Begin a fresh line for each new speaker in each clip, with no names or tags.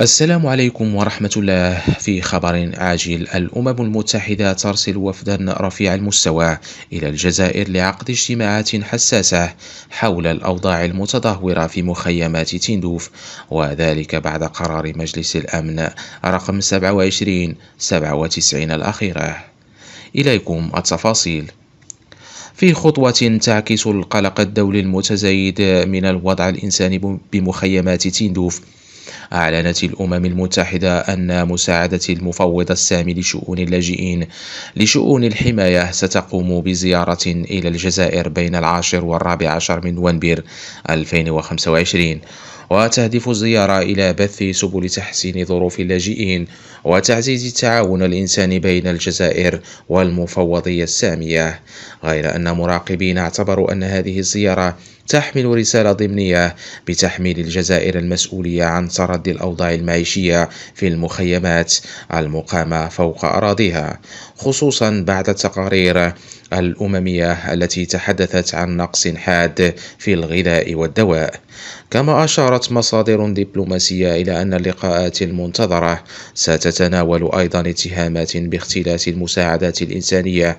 السلام عليكم ورحمة الله. في خبر عاجل، الأمم المتحدة ترسل وفدا رفيع المستوى إلى الجزائر لعقد اجتماعات حساسة حول الأوضاع المتدهورة في مخيمات تندوف، وذلك بعد قرار مجلس الأمن رقم 2797 الأخيرة. إليكم التفاصيل. في خطوة تعكس القلق الدولي المتزايد من الوضع الإنساني بمخيمات تندوف، أعلنت الأمم المتحدة أن مساعدة المفوض السامي لشؤون اللاجئين لشؤون الحماية ستقوم بزيارة إلى الجزائر بين 10 و14 من نوفمبر 2025، وتهدف الزيارة إلى بث سبل تحسين ظروف اللاجئين وتعزيز التعاون الإنساني بين الجزائر والمفوضية السامية. غير أن مراقبين اعتبروا أن هذه الزيارة تحمل رسالة ضمنية بتحميل الجزائر المسؤولية عن تردي الأوضاع المعيشية في المخيمات المقامة فوق أراضيها، خصوصا بعد التقارير الأممية التي تحدثت عن نقص حاد في الغذاء والدواء. كما أشارت مصادر دبلوماسية إلى أن اللقاءات المنتظرة ستتناول أيضا اتهامات باختلاس المساعدات الإنسانية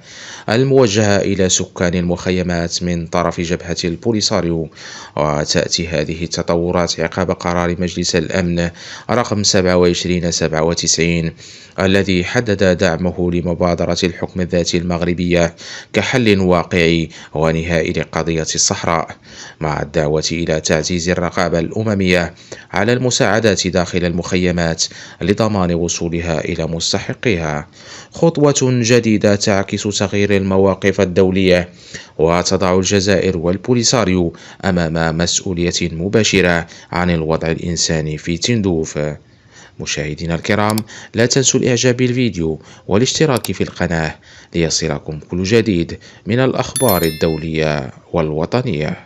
الموجهة إلى سكان المخيمات من طرف جبهة البوليساريو. وتأتي هذه التطورات عقب قرار مجلس الأمن رقم 2797 الذي حدد دعمه لمبادرة الحكم الذاتي المغربية كحل واقعي ونهائي لقضية الصحراء، مع الدعوة إلى تعزيز الرقابة الأممية على المساعدات داخل المخيمات لضمان وصولها إلى مستحقيها. خطوة جديدة تعكس تغيير المواقف الدولية وتضع الجزائر والبوليساريو أمام مسؤولية مباشرة عن الوضع الإنساني في تندوف. مشاهدينا الكرام، لا تنسوا الإعجاب بالفيديو والاشتراك في القناة ليصلكم كل جديد من الأخبار الدولية والوطنية.